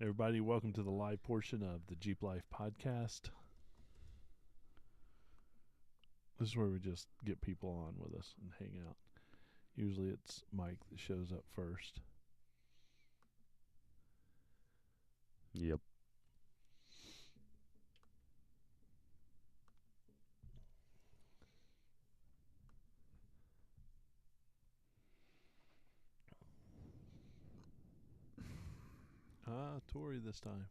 Everybody, welcome to the live portion of the Jeep Life podcast. This is where we just get people on with us and hang out. Usually it's Mike that shows up first. Yep. Tori this time.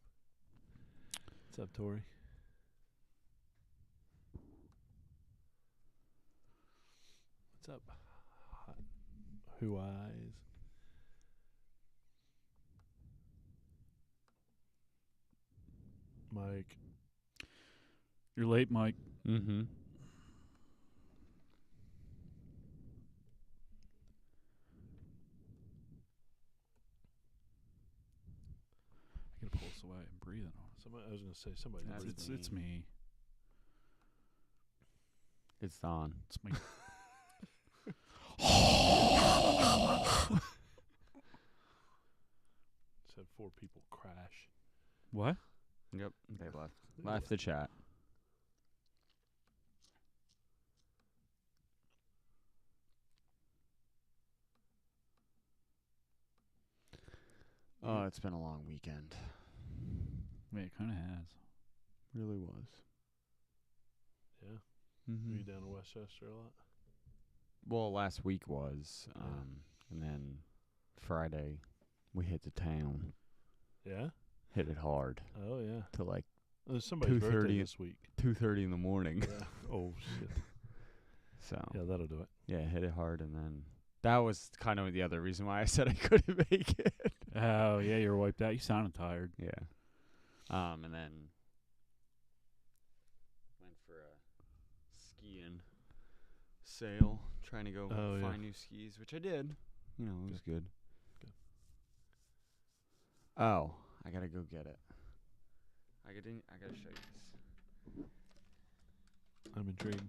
What's up, Tori? What's up? Who eyes? Mike. You're late, Mike. Mm-hmm. I gotta pull this away. I'm breathing on it. Somebody, I was going to say somebody. It's me. It's on. It's me. Said 4 people crash. What? Yep. They left the chat. Oh, it's been a long weekend. Yeah, it kind of has. Really was. Yeah. Mm-hmm. Were you down in Westchester a lot? Well, last week was, and then Friday we hit the town. Yeah? Hit it hard Oh, yeah. to like There's somebody's birthday 2:30 this week. 2:30 in the morning. Yeah. Oh, shit. So Yeah, that'll do it. yeah, hit it hard, and then that was kind of the other reason why I said I couldn't make it. Oh, yeah, you're wiped out. You sounded tired. Yeah. And then went for a skiing sale, trying to go find new skis, which I did. You know, it was good. Good. Oh, I gotta go get it. I gotta show you this. I'm intrigued.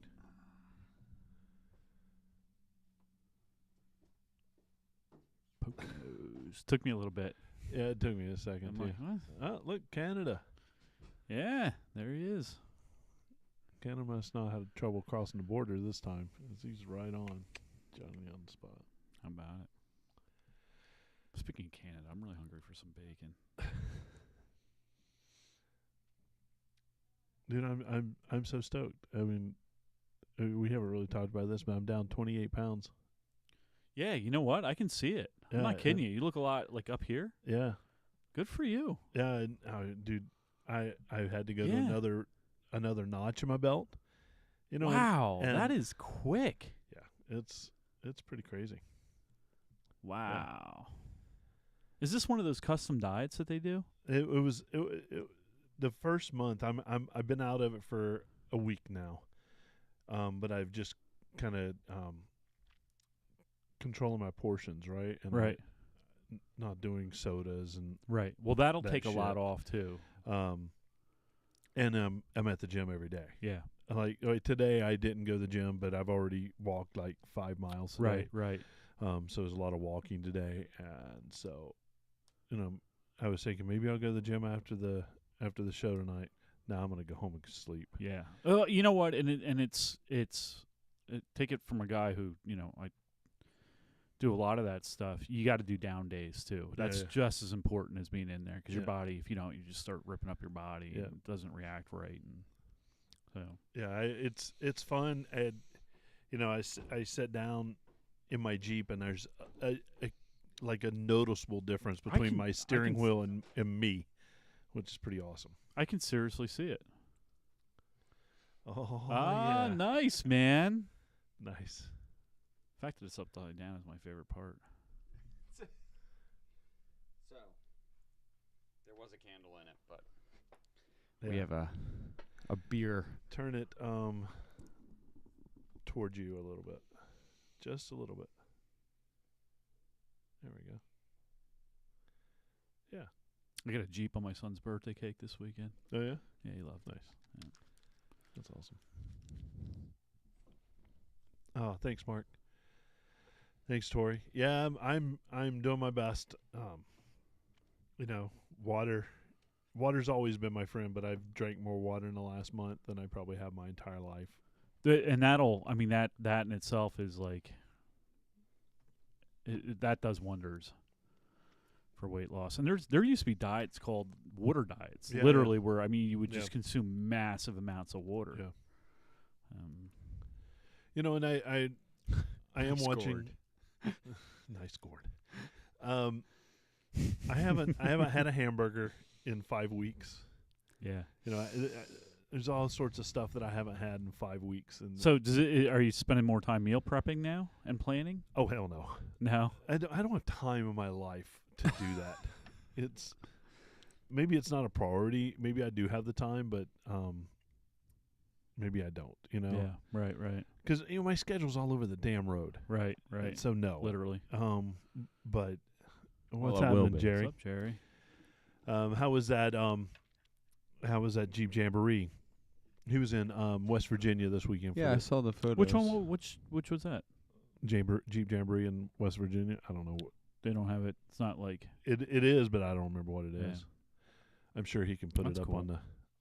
Pocos. Took me a little bit. Yeah, it took me a second, I'm too. like, what? Oh, look, Canada. Yeah, there he is. Canada must not have trouble crossing the border this time. 'Cause he's right on. Johnny on the spot. How about it? Speaking of Canada, I'm really hungry for some bacon. Dude, I'm so stoked. I mean, we haven't really talked about this, but I'm down 28 pounds. Yeah, you know what? I can see it. I'm Yeah, not kidding you. You look a lot like up here. Yeah. Good for you. Yeah, dude, I had to go to Yeah. another notch in my belt. You know, Wow, and that is quick. yeah, it's pretty crazy. Wow. Is this one of those custom diets that they do? It was the first month. I've been out of it for a week now, but I've just kind of controlling my portions, right? And Right. not doing sodas and Right. Well, that'll that take a lot shit. off too. and I'm at the gym every day. Yeah. Like today, I didn't go to the gym, but I've already walked like 5 miles today. Right. So there's a lot of walking today, and so, I was thinking maybe I'll go to the gym after the show tonight. Now I'm gonna go home and sleep. Yeah. You know what? It's take it from a guy who I do a lot of that stuff. You got to do down days too. That's Yeah. just as important as being in there because your Yeah. body, if you don't, you just start ripping up your body Yeah. and it doesn't react right. And so Yeah, it's fun, and I sit down in my Jeep, and there's a noticeable difference between my steering wheel and me, which is pretty awesome. I can seriously see it. Oh, Ah, yeah. nice, man. Nice. The fact that it's upside down is my favorite part. So there was a candle in it, but we Yeah. have a beer. Turn it towards you a little bit. Just a little bit. There we go. Yeah. I got a Jeep on my son's birthday cake this weekend. Oh, yeah? Yeah, he loved it. Nice. Yeah. That's awesome. Oh, thanks, Mark. Thanks, Tori. Yeah, I'm doing my best. Water's always been my friend, but I've drank more water in the last month than I probably have my entire life. And that in itself is like, that does wonders for weight loss. And there used to be diets called water diets, literally, where you would just consume massive amounts of water. Yeah. And I am watching. Nice gourd. I haven't had a hamburger in 5 weeks. Yeah. There's all sorts of stuff that I haven't had in 5 weeks. And so are you spending more time meal prepping now and planning? Oh, hell no. No. I don't have time in my life to do that. Maybe it's not a priority. Maybe I do have the time, but maybe I don't, Yeah, right. Because, my schedule's all over the damn road. Right. And so no. Literally. But what's Well, happening, Jerry? What's up, Jerry? How was that Jeep Jamboree? He was in West Virginia this weekend. Yeah, I saw the photos. Which one? Which was that? Jeep Jamboree in West Virginia. I don't know. They don't have it. It's not like it is, but I don't remember what it is. I'm sure he can put That's it up cool.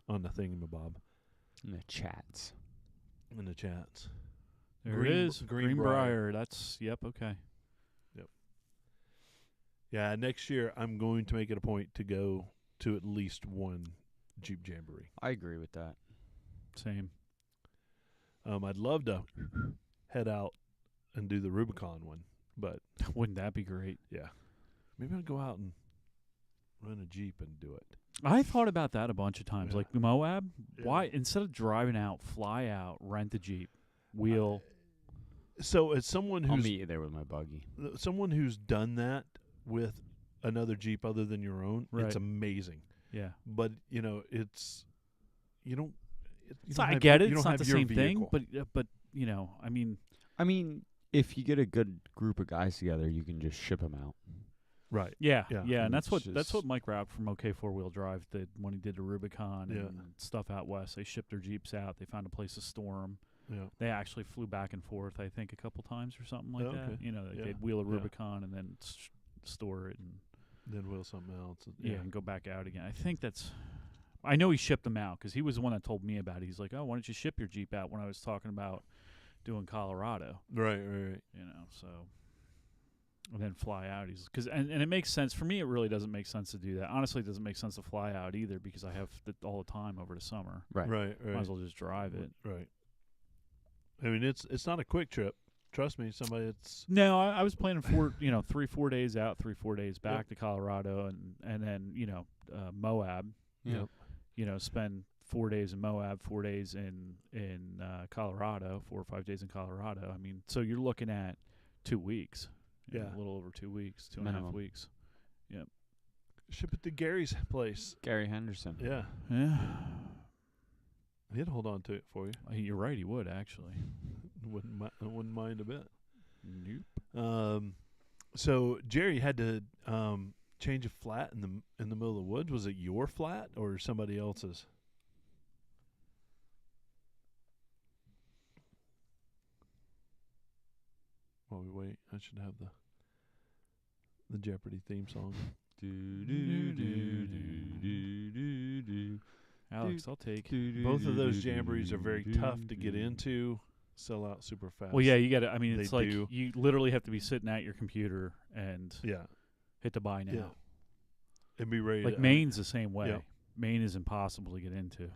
on the thingamabob. In the chats. There it is. Greenbrier. That's okay. Yep. Yeah, next year I'm going to make it a point to go to at least one Jeep Jamboree. I agree with that. Same. I'd love to head out and do the Rubicon one, but wouldn't that be great? Yeah. Maybe I'll go out and run a Jeep and do it. I thought about that a bunch of times. Yeah. Like Moab, Yeah. why instead of driving out, fly out, rent a Jeep, wheel. So as someone I'll who's meet you there with my buggy. someone who's done that with another Jeep other than your own, Right. it's amazing. Yeah. But it's you don't. So I get it. You It's don't not have the your same vehicle. thing, but I mean, if you get a good group of guys together, you can just ship them out. Right. yeah, Yeah. and that's It's what just- Mike Rapp from OK 4-Wheel Drive did when he did the Rubicon Yeah. and stuff out west. They shipped their Jeeps out. They found a place to store them. Yeah. They actually flew back and forth, I think, a couple times or something like Oh, that. okay. They'd Yeah. wheel a Yeah. Rubicon and then store it and Then wheel something else. and go back out again. I think I know he shipped them out because he was the one that told me about it. He's like, oh, why don't you ship your Jeep out when I was talking about doing Colorado? Right. So, and then fly out. And it makes sense. For me, it really doesn't make sense to do that. Honestly, it doesn't make sense to fly out either because I have all the time over the summer. Right. Right. Might as well just drive it. Right. I mean, it's not a quick trip. Trust me, it's No, I was planning for 3-4 days out, 3-4 days back to Colorado, and then Moab. Yep. Spend 4 days in Moab, 4 days in Colorado, 4 or 5 days in Colorado. I mean, so you're looking at 2 weeks. Yeah. A little over 2 weeks, 2.5 Minimum. weeks. ship it to Gary's place. Gary Henderson. Yeah. Yeah. He'd hold on to it for you. You're right, he would actually. Wouldn't mind a bit. Nope. So Jerry had to change a flat in the middle of the woods. Was it your flat or somebody else's? While we wait, I should have the Jeopardy theme song. Alex, I'll take. Both of those jamborees are very tough to get into. Sell out super fast. Well, yeah, you got to. I mean, it's They like do. you literally have to be sitting at your computer and Yeah. hit the buy now. Yeah. And be ready. Like to, Maine's the same way. yeah. Maine is impossible to get into.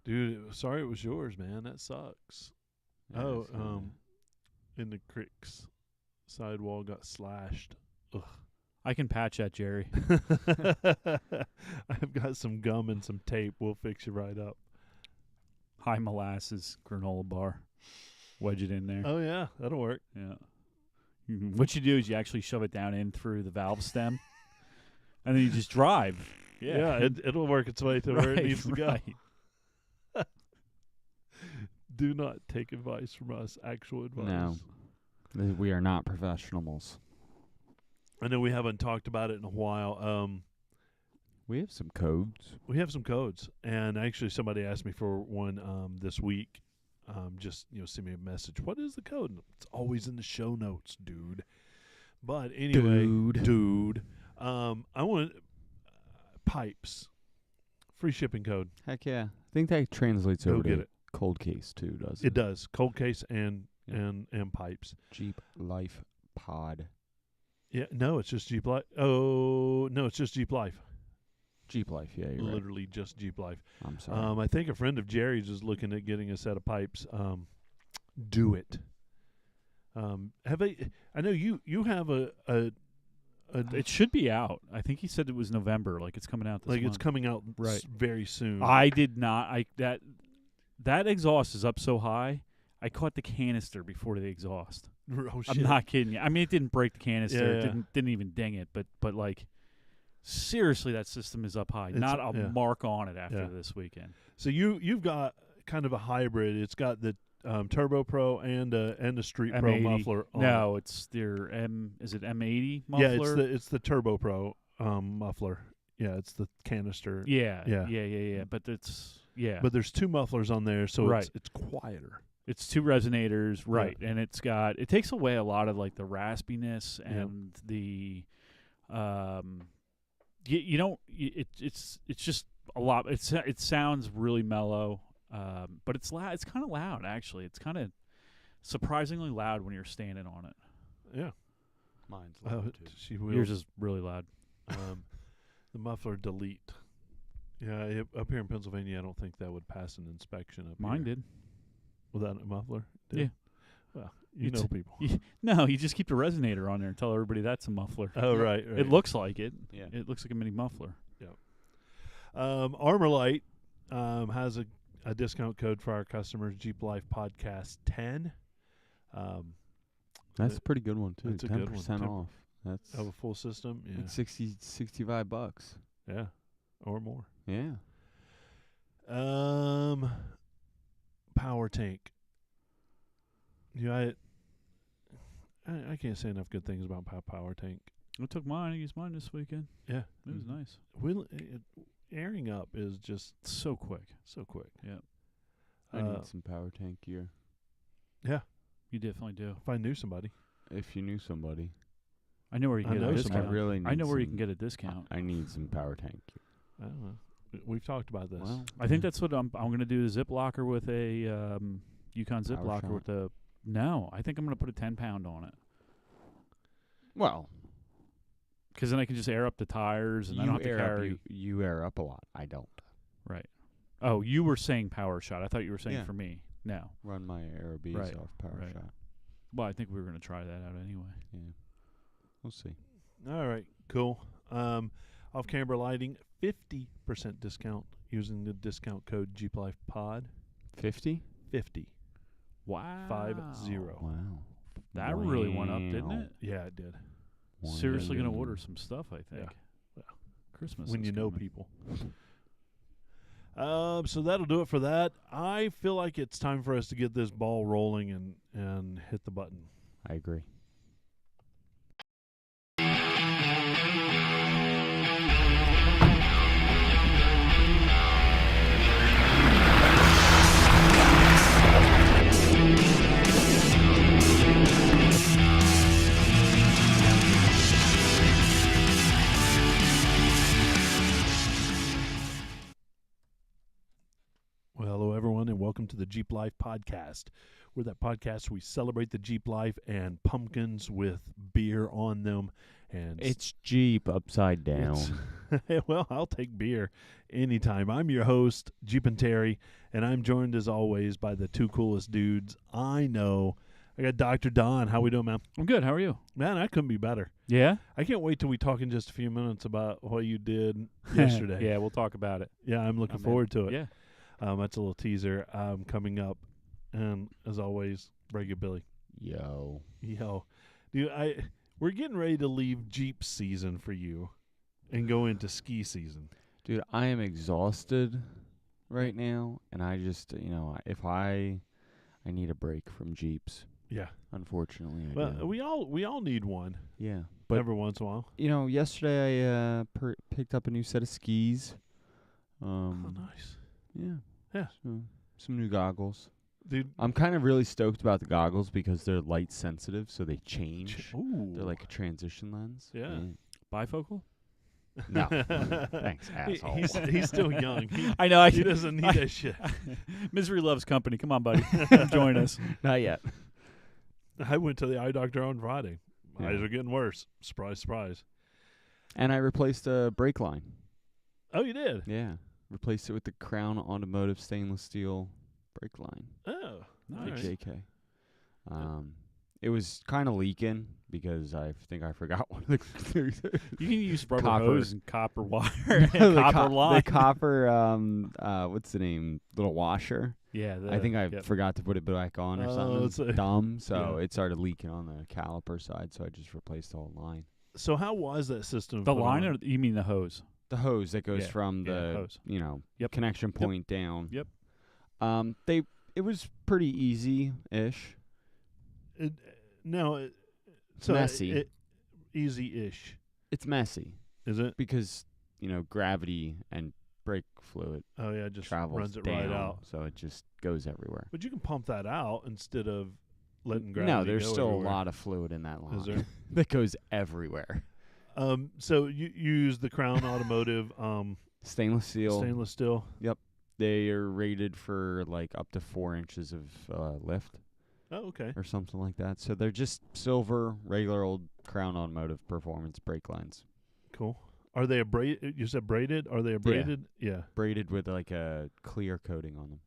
Dude, sorry it was yours, man. That sucks. In the creeks, sidewall got slashed. Ugh. I can patch that, Jerry. I've got some gum and some tape. We'll fix you right up. High molasses granola bar. Wedge it in there. Oh yeah, that'll work. Yeah. What you do is you actually shove it down in through the valve stem, and then you just drive. Yeah, it'll work its way to where it needs to go. Right. Do not take advice from us. Actual advice. No. We are not professionals. I know we haven't talked about it in a while. We have some codes. We have some codes, and actually somebody asked me for one this week. Just send me a message. What is the code? It's always in the show notes, dude. But anyway, dude. I want Pypes. Free shipping code. Heck yeah. I think that translates Go over get to it. cold case too, doesn't it? It does. Cold case and Yeah. and Pypes. Jeep Life Pod. Yeah, no, it's just Jeep Life. Oh, no, it's just Jeep Life. Jeep Life, yeah, you're Literally just Jeep Life. right. I'm sorry. I think a friend of Jerry's is looking at getting a set of pipes. Do it. Have they? I know you have a It should be out. I think he said it was November. Like it's coming out this like month. it's coming out Right. very soon. I did not. That exhaust is up so high. I caught the canister before the exhaust. Oh, shit. I'm not kidding you. I mean, it didn't break the canister. Yeah. It didn't even ding it. But like, seriously, that system is up high. Not a yeah. mark on it after Yeah. this weekend. So you've got kind of a hybrid. It's got the Turbo Pro and a Street Pro M80. muffler. On No, it's their Is it M80 muffler? Yeah, it's the Turbo Pro muffler. Yeah, it's the canister. Yeah. But But there's two mufflers on there, so Right. it's quieter. It's two resonators, right? And it takes away a lot of like the raspiness and the it's just a lot. It sounds really mellow, but it's loud. It's kind of loud actually. It's kind of surprisingly loud when you're standing on it. Yeah. Mine's loud too. Yours is really loud. The muffler delete. Yeah, up here in Pennsylvania, I don't think that would pass an inspection up Mine here. did. Without a muffler? Yeah. Well, you know people. No, you just keep the resonator on there and tell everybody that's a muffler. Oh, right. It looks like it. Yeah. It looks like a mini muffler. Armorlight has a discount code for our customers, Jeep Life Podcast 10. That's a pretty good one too. That's a good one. 10% off. That's Of a full system? Yeah. like $65. Yeah. Or more. Yeah. Power tank. Yeah, I can't say enough good things about power tank. I took mine. I used mine this weekend. Yeah. It was nice. Airing up is just So quick. so quick. Yeah. I need some power tank gear. Yeah. You definitely do. If I knew somebody. If you knew somebody. I know where you can I get know a somebody. discount. I really need I know where you some- can get a discount. I need some power tank gear. I don't know. We've talked about this. Well, I think that's what I'm going to do. The zip locker with a Yukon zip Power locker shot. with the. No, I think I'm going to put a 10-pound on it Well, because then I can just air up the tires and I don't have to carry. You air up a lot. I don't. Right. Oh, you were saying power shot. I thought you were saying Yeah. for me. No. Run my Aerobees Right, off power right. shot. Well, I think we were going to try that out anyway. Yeah. We'll see. All right. Cool. Off-camera lighting, 50% discount using the discount code JeepLifePod. 50? 50. Wow. 50. Wow. That really went up, didn't Wow. it? Yeah, it did. Seriously going to Wow. order some stuff, I think. Yeah. Well, Christmas when is you know coming. people. So that'll do it for that. I feel like it's time for us to get this ball rolling and hit the button. I agree. Well, hello, everyone, and welcome to the Jeep Life Podcast. We're that podcast we celebrate the Jeep life and pumpkins with beer on them. And It's Jeep upside down. well, I'll take beer anytime. I'm your host, Jeep and Terry, and I'm joined as always by the two coolest dudes I know. I got Dr. Don. How we doing, man? I'm good. How are you? Man, I couldn't be better. Yeah? I can't wait till we talk in just a few minutes about what you did yesterday. Yeah, we'll talk about it. Yeah, I'm looking I'm in. forward to it. Yeah. That's a little teaser coming up. And as always, Break It Billy. Yo. Dude, we're getting ready to leave Jeep season for you and go into ski season. Dude, I am exhausted right now, and I just, if I need a break from Jeeps. Yeah. Unfortunately, I Well, do. we all need one Yeah. But, every once in a while. yesterday I picked up a new set of skis. Oh, nice. Yeah. Yeah. So, some new goggles. Dude. I'm kind of really stoked about the goggles because they're light sensitive, so they change. Ooh. They're like a transition lens. Yeah. Bifocal? No. Thanks, asshole. He's still young. I know. He doesn't need that shit. Misery loves company. Come on, buddy. Join us. Not yet. I went to the eye doctor on Friday. Yeah. Eyes are getting worse. Surprise, surprise. And I replaced a brake line. Oh, you did? Yeah. Replaced it with the Crown Automotive stainless steel brake line. Oh, The nice. JK. It was kind of leaking because I think I forgot one of the You can use rubber Copper. hose and copper wire and the copper line. The copper, what's the name? Little washer. Yeah. I think I forgot to put it back on or something. it's a- Dumb. So Yeah. it started leaking on the caliper side. So I just replaced the whole line. So how was that system? The put line, on? or you mean the hose? The hose that goes Yeah, from yeah, the hose. you know connection point down. Yep. It was pretty easy-ish. So messy. Easy-ish, It's messy is it? because gravity and brake fluid Oh yeah, just travels runs it down, right out. so it just goes everywhere. But you can pump that out instead of letting gravity. No, there's go still everywhere. a lot of fluid in that line Is there? that goes everywhere. So you use the Crown Automotive Stainless steel. stainless steel. They are rated for like up to 4 inches of lift Oh, okay. or something like that. So they're just silver, regular old Crown Automotive performance brake lines, Cool. Are they You said braided? Are they braided? Yeah. braided with like a clear coating on them.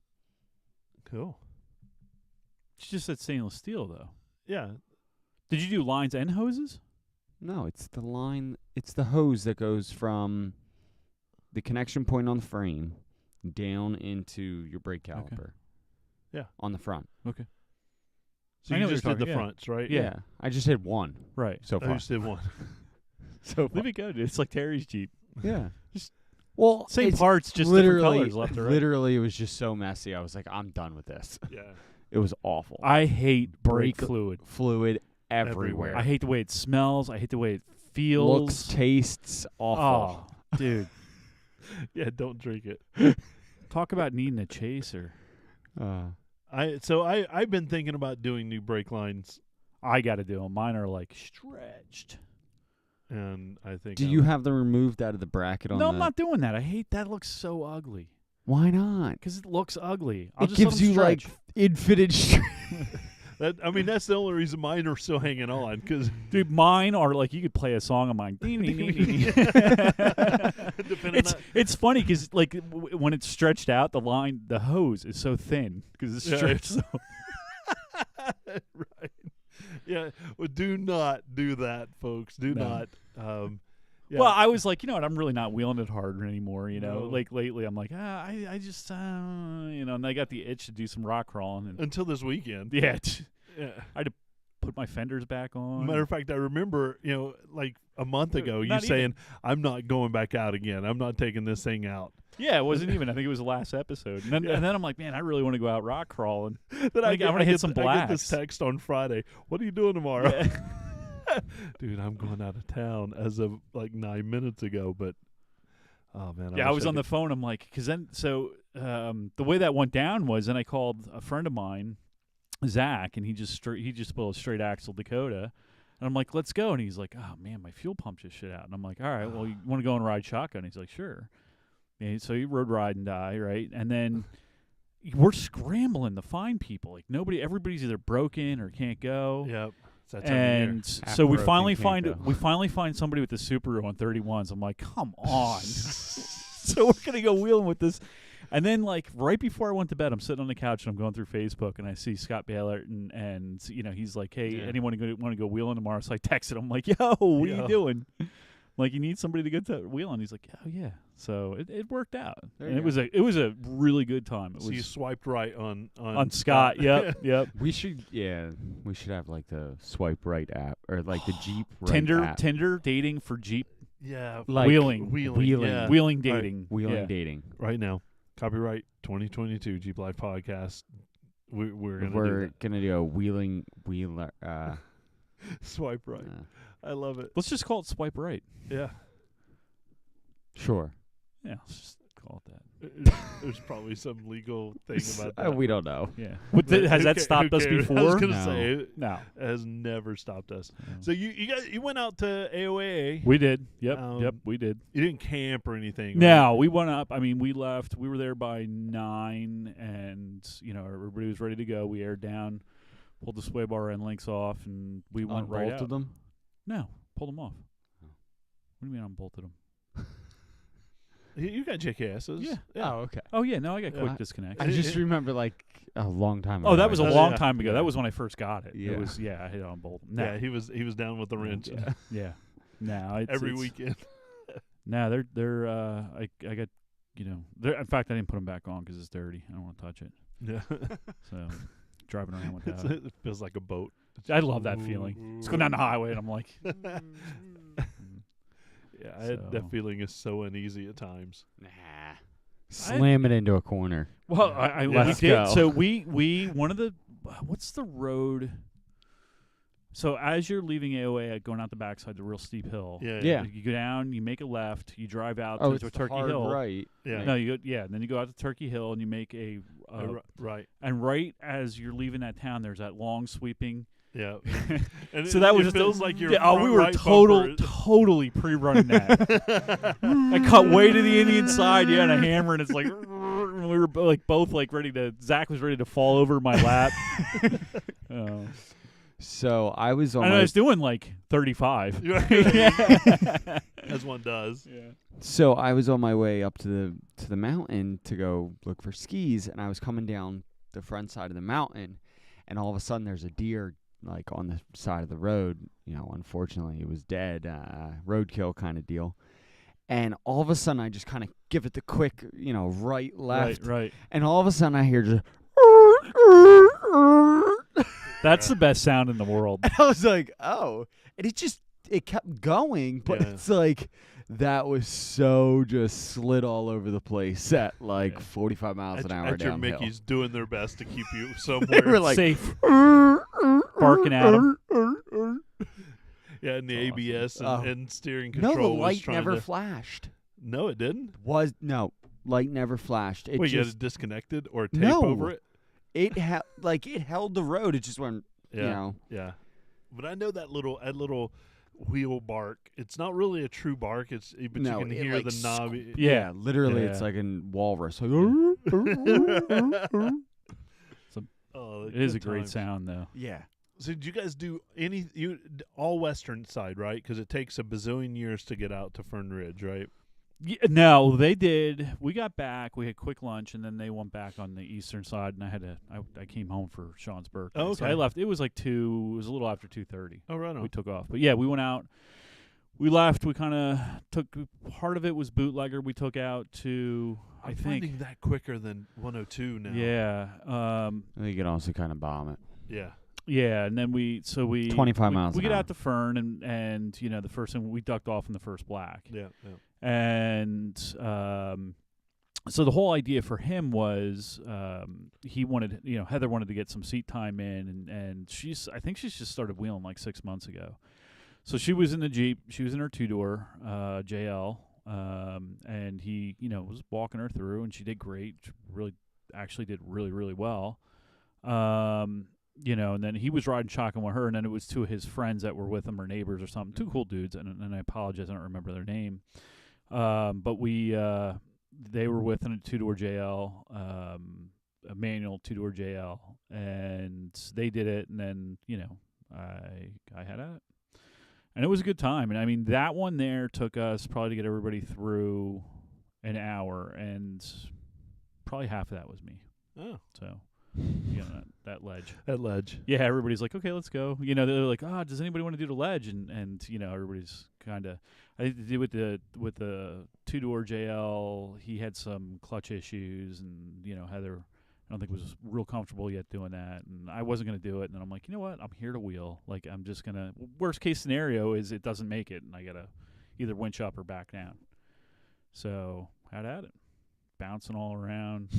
Cool. It's just that stainless steel, though. Yeah. Did you do lines and hoses? No, it's the line. It's the hose that goes from the connection point on the frame down into your brake caliper. Yeah. On the front. Okay. So I you know what just you're did the talking- yeah. fronts, right? Yeah. I just hit one Right. so I far. just did one. So far. Leave it go, dude. It's like Terry's Jeep. Yeah. Just well, same it's parts, just different literally, colors left to right. literally, it was just so messy. I was like, I'm done with this. Yeah. It was awful. I hate brake Brake- fluid. Fluid Everywhere. everywhere. I hate the way it smells. I hate the way it feels. Looks, tastes awful. Oh, dude. Yeah. Don't drink it. Talk about needing a chaser. I've been thinking about doing new brake lines, I got to do them. Mine are like stretched. and I think Do you have them removed out of the bracket on No, the... I'm not doing that. I hate that. It looks so ugly. Why not? Because it looks ugly. I'll It just let gives 'em you like stretch. infinite strength. that's the only reason mine are still hanging on. Because Dude, mine are like, you could play a song of mine. It's funny because like when it's stretched out, the hose is so thin because it's Yeah, stretched. So right. Yeah. Well, do not do that, folks. Do No. not. Yeah. Well, I was like, you know what? I'm really not wheeling it hard anymore. You know, No. like lately, I'm like, I just, you know, and I got the itch to do some rock crawling. And until this weekend. yeah, Yeah. I had to put my fenders back on. Matter of fact, I remember, like a month ago, you Not saying, even. "I'm not going back out again. I'm not taking this thing out." Yeah, it wasn't even. I think it was the last episode. And then, Yeah. and then I'm like, man, I really want to go out rock crawling. Then I wanna hit some I get this blacks. text on Friday. What are you doing tomorrow? Yeah. Dude, I'm going out of town as of like 9 minutes ago. But oh man, Yeah, I wish was on the could- phone. I'm like, because then, the way that went down was, then I called a friend of mine, Zach, and he just pulled a straight axle Dakota, and I'm like, let's go, and he's like, oh man, my fuel pump just shit out, and I'm like, all right, well, you want to go and ride shotgun? He's like, sure. And so he rode ride and die, right, and then we're scrambling to find people. Like everybody's either broken or can't go. Yep. It's that time of year. And so we Half finally broken, can't go. finally find somebody with the Subaru on 31s. I'm like, come on. So we're gonna go wheeling with this. And then like right before I went to bed, I'm sitting on the couch and I'm going through Facebook and I see Scott Baylor and you know, he's like, hey, Yeah. anyone want to go wheeling tomorrow? So I texted him like, yo, what are Yo. you doing? Like, you need somebody to go to wheeling. He's like, oh yeah. So it worked out. There And you it was a really good time. It So you was swiped right on Scott. Yep. We should have like the swipe right app or like the Jeep right Tinder app. dating for Jeep. Yeah. Like Wheeling. Yeah. Wheeling dating. Wheeling Yeah. dating. Right now, copyright 2022 Jeep Life podcast. We're gonna do We're that. gonna do a wheeler. Swipe right. I love it. Let's just call it swipe right. Yeah. Sure. Yeah, let's just call it that. There's probably some legal thing about that. We don't know. Yeah. Has that stopped us I was before? gonna No. say it No. has never stopped us. No. So you went out to AOAA. We did. Yep. Um, Yep. We did. You didn't camp or anything. No, we went up. I mean, we left. We were there by 9, and everybody was ready to go. We aired down, pulled the sway bar end links off, and we went right out. Unbolted them? No, pulled them off. Oh. What do you mean unbolted them? You got jackasses. Yeah. Oh, okay. Oh yeah, no, I got Yeah. quick disconnect. I just remember like a long time ago. Oh, that was a Oh, long yeah. time ago. Yeah. That was when I first got it. Yeah. It was I hit unbolt. No. Yeah, he was down with the wrench Yeah. Yeah. No, it's, every it's, weekend. No, they're I got they're, in fact I didn't put them back on because it's dirty. I don't want to touch it. Yeah, So driving around with that. it feels like a boat. I love that feeling. Just going down the highway and I'm like, Yeah, I had that So- feeling is so uneasy at times. Nah. Slam it into a corner. well, Yeah. we Let's did. go. So we one of the what's the road? So as you're leaving AOA, going out the backside, the real steep hill. Yeah. You go down, you make a left, you drive out Oh, to it's the Turkey hard Hill. right. Yeah. No, you go, and then you go out to Turkey Hill and you make a Right. and right as you're leaving that town, there's that long sweeping. Yeah. And So that was it feels like you're. we were totally pre-running that. I cut way to the Indian side, and a hammer, and it's like we were like both like ready to. Zach was ready to fall over my lap. Oh. So I was on And I my was doing like 35. As one does. So I was on my way up to the mountain to go look for skis, and I was coming down the front side of the mountain, and all of a sudden there's a deer like on the side of the road. Unfortunately it was dead, roadkill kind of deal. And all of a sudden I just kind of give it the quick, right, left, Right. and all of a sudden I hear just. That's the best sound in the world. And I was like, oh, and it kept going, but Yeah. it's like that was so just slid all over the place at like 45 miles an hour At your downhill. Mickey's doing their best to keep you They somewhere. were like Safe. Barking at 'em. Yeah, and the That's ABS awesome. and steering No, control the was light trying never to. flashed. No, it didn't. Light never flashed. It Wait, you had just it disconnected or tape No. over it? it held the road. It just went. Yeah, yeah. But I know that little wheel bark. It's not really a true bark. But No, you can it, hear like, the knob. Yeah. Literally, it's Yeah. like a walrus. Like, Oh, It is a good great times. sound, though. yeah. So did you guys do all western side, right? Because it takes a bazillion years to get out to Fern Ridge, right? Yeah, no, they did. We got back. We had quick lunch, and then they went back on the eastern side, and I came home for Sean's birthday. Oh, So okay. I left. It was like 2. It was a little after 2:30. Oh, right on. We took off. But yeah, we went out. We left. We kind of took part of it was bootlegger. We took out to I'm I think. finding that quicker than 102 now. Yeah. You can also kind of bomb it. Yeah. Yeah, and then we 25 miles We an get hour. out to Fern, and the first thing we ducked off in the first black. Yeah. And so the whole idea for him was he wanted, Heather wanted to get some seat time in, and I think she's just started wheeling like 6 months ago. So she was in the Jeep. She was in her 2-door JL, and he, was walking her through, and she did great. She actually did really, really well. And then he was riding shotgun with her, and then it was 2 of his friends that were with him or neighbors or something. 2 cool dudes, and I apologize, I don't remember their name. But they were with in a 2-door JL, a manual 2-door JL, and they did it, and then, I had at it. And it was a good time. And I mean, that one there took us probably to get everybody through an hour, and probably half of that was me. Oh, So, that ledge. that ledge. Yeah, everybody's like, okay, let's go. They're like, does anybody want to do the ledge? And everybody's kind of. I did with the 2-door JL. He had some clutch issues, and Heather, I don't think was real comfortable yet doing that, and I wasn't gonna do it. And then I'm like, you know what? I'm here to wheel. Like, I'm just gonna. Worst case scenario is it doesn't make it, and I gotta either winch up or back down. So had at it, bouncing all around.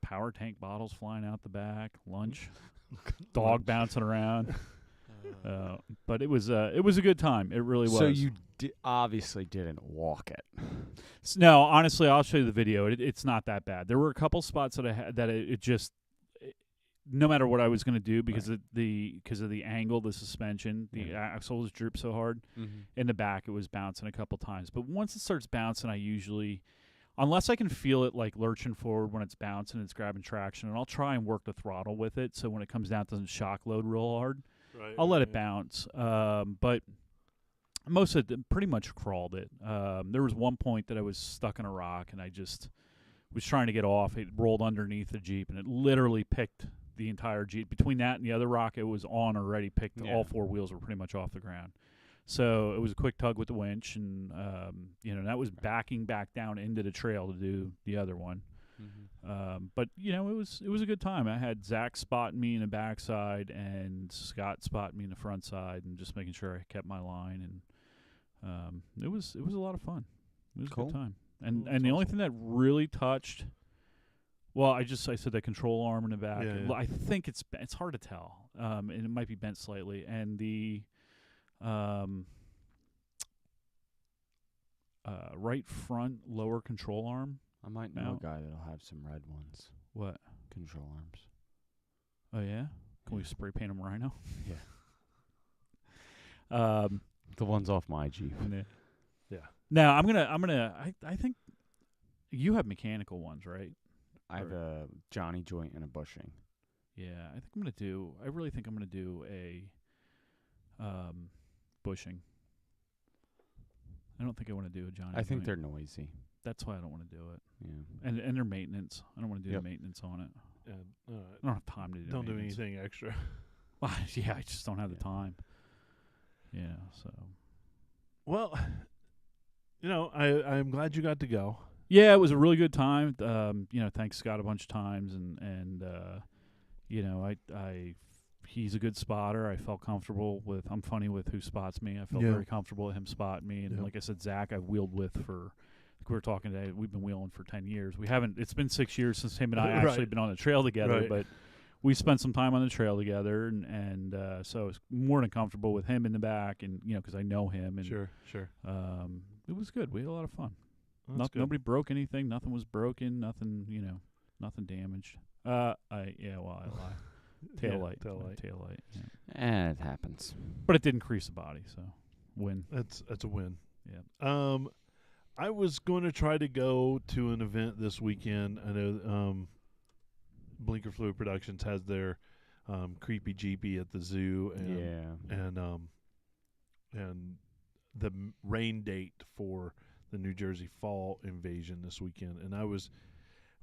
Power tank bottles flying out the back, lunch, dog bouncing around. But it was a good time. It really was. So you obviously didn't walk it. No, honestly, I'll show you the video. It's not that bad. There were a couple spots that I had that it just, no matter what I was going to do, because of the angle, the suspension, the axles droop so hard. In the back, it was bouncing a couple times. But once it starts bouncing, I usually, unless I can feel it like lurching forward when it's bouncing, it's grabbing traction, and I'll try and work the throttle with it so when it comes down, it doesn't shock load real hard. I'll let it bounce. But most of it pretty much crawled it. There was one point that I was stuck in a rock, and I just was trying to get off. It rolled underneath the Jeep, and it literally picked the entire Jeep. Between that and the other rock, it was on already. All four wheels were pretty much off the ground. So it was a quick tug with the winch, and that was backing back down into the trail to do the other one. But it was a good time. I had Zach spotting me in the backside and Scott spotting me in the front side, and just making sure I kept my line. And it was a lot of fun. It was a good time. And the only thing that really touched. Well, I said that control arm in the back. Yeah. I think it's hard to tell, and it might be bent slightly. And the right front lower control arm. I might know a guy that'll have some red ones. What? Control arms. Oh yeah? Can we spray paint them rhino? Yeah. The ones off my Jeep. Yeah. Now I'm gonna. I think you have mechanical ones, right? I have a Johnny joint and a bushing. Yeah, I really think I'm gonna do a bushing. I don't think I want to do a Johnny. I think joint. they're noisy. That's why I don't want to do it. Yeah. And their maintenance. I don't want to do the maintenance on it. Yeah. I don't have time to do. Don't do maintenance. anything extra. Well, yeah, I just don't have the time. Yeah. So. Well, I'm glad you got to go. Yeah, it was a really good time. Thanks Scott a bunch of times, and he's a good spotter. I felt comfortable with. I'm funny with who spots me. I felt very comfortable with him spotting me, and like I said, Zach, I've wheeled with for. Like we were talking today. We've been wheeling for 10 years. We haven't. It's been 6 years since him and I actually been on the trail together, but. We spent some time on the trail together, and so I was more than comfortable with him in the back, and because I know him. And Sure. It was good. We had a lot of fun. Nobody broke anything. Nothing was broken. Nothing, nothing damaged. I lie. Tail light. Yeah. It happens. But it didn't crease the body, so win. That's a win. Yeah. I was going to try to go to an event this weekend. I know Blinker Fluid Productions has their Creepy Jeepy at the zoo, and the rain date for the New Jersey Fall Invasion this weekend. And I was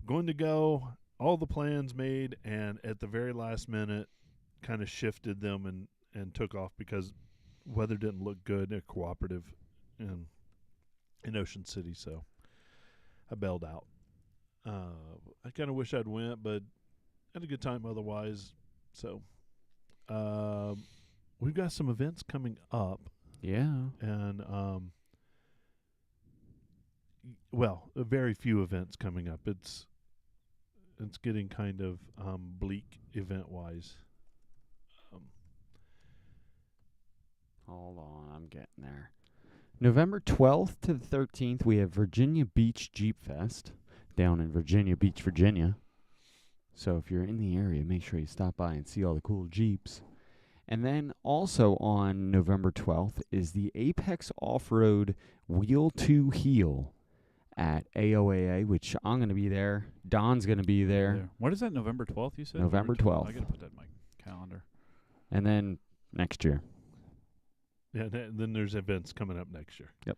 going to go, all the plans made, and at the very last minute kind of shifted them and took off because weather didn't look good at Cooperative in Ocean City, so I bailed out. I kind of wish I'd went, but had a good time otherwise. So we've got some events coming up. Yeah. And very few events coming up. It's getting kind of bleak event wise. Hold on, I'm getting there. November 12th to the 13th, we have Virginia Beach Jeep Fest down in Virginia Beach, Virginia. So if you're in the area, make sure you stop by and see all the cool Jeeps. And then also on November 12th is the Apex Off-Road Wheel to Heel at AOAA, which I'm going to be there. Don's going to be there. What is that, November 12th, you said? November 12th. I got to put that in my calendar. And then next year. Yeah, then there's events coming up next year. Yep.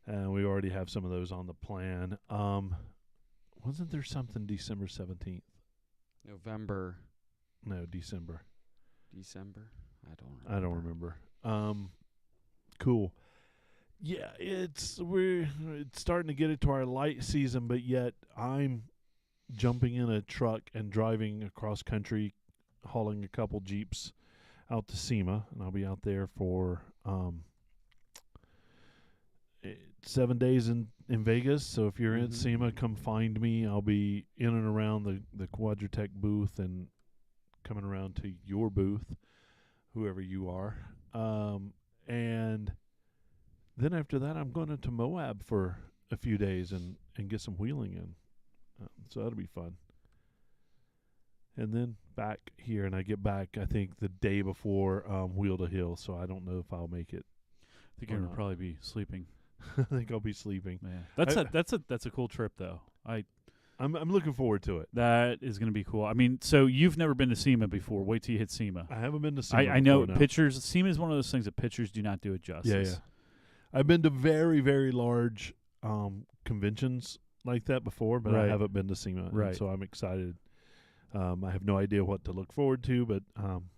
And we already have some of those on the plan. Wasn't there something December 17th? November. No, December. I don't remember. Cool. Yeah, it's starting to get into our light season, but yet I'm jumping in a truck and driving across country, hauling a couple Jeeps out to SEMA, and I'll be out there for 7 days in Vegas. So if you're in SEMA, come find me. I'll be in and around the Quadratech booth and coming around to your booth whoever you are. And then after that, I'm going into Moab for a few days and get some wheeling in. So that'll be fun. And then back here, and I get back, I think, the day before Wheel to Hill, so I don't know if I'll make it. I think you're going to probably be sleeping. I think I'll be sleeping. Man. That's a cool trip, though. I'm looking forward to it. That is going to be cool. I mean, so you've never been to SEMA before. Wait till you hit SEMA. I haven't been to SEMA I know before, no. pitchers. SEMA is one of those things that pitchers do not do it justice. Yeah. I've been to very, very large conventions like that before, but I haven't been to SEMA. Right. So I'm excited. I have no idea what to look forward to, but I'm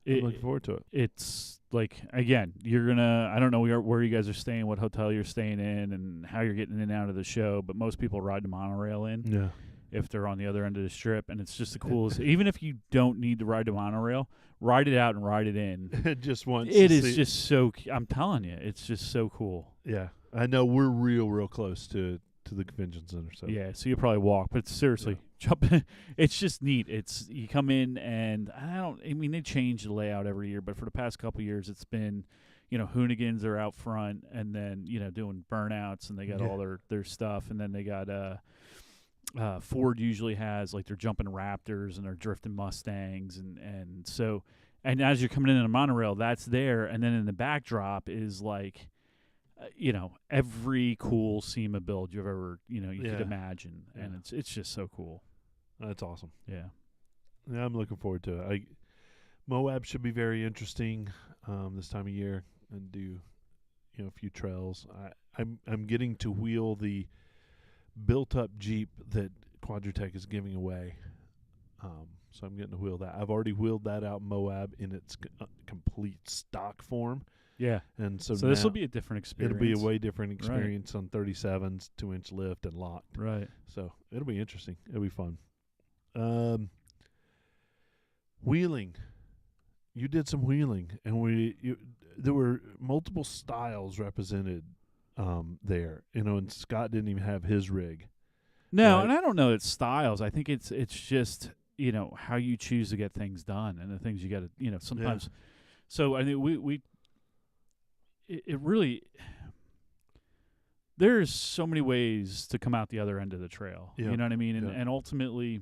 looking forward to it. It's like, again, you're going to, I don't know where you guys are staying, what hotel you're staying in, and how you're getting in and out of the show, but most people ride the monorail in. Yeah. If they're on the other end of the strip, and it's just the coolest. Even if you don't need to ride the monorail, ride it out and ride it in. Just once. It is just so. I'm telling you, it's just so cool. Yeah, I know we're real close to the convention center. So yeah, so you probably walk, but seriously, jump. It's just neat. It's you come in, and I mean, they change the layout every year, but for the past couple of years, it's been, Hoonigans are out front, and then doing burnouts, and they got all their stuff, and then they got Ford usually has, like, they're jumping Raptors and they're drifting Mustangs, and so, and as you're coming in a monorail, that's there, and then in the backdrop is like, every cool SEMA build you've ever you could imagine, and it's just so cool. That's awesome. Yeah, I'm looking forward to it. Moab should be very interesting this time of year, and do a few trails. I'm getting to wheel the built-up Jeep that Quadratech is giving away, so I'm getting to wheel that. I've already wheeled that out in Moab in its complete stock form. Yeah, and so this will be a different experience. It'll be a way different experience on 37s, 2-inch lift and locked. Right. So it'll be interesting. It'll be fun. Wheeling. You did some wheeling, and there were multiple styles represented there, and Scott didn't even have his rig. No, right? And I don't know it's styles. I think it's just how you choose to get things done, and the things you got to sometimes. Yeah. So I think it really, there's so many ways to come out the other end of the trail. You know what I mean? And ultimately,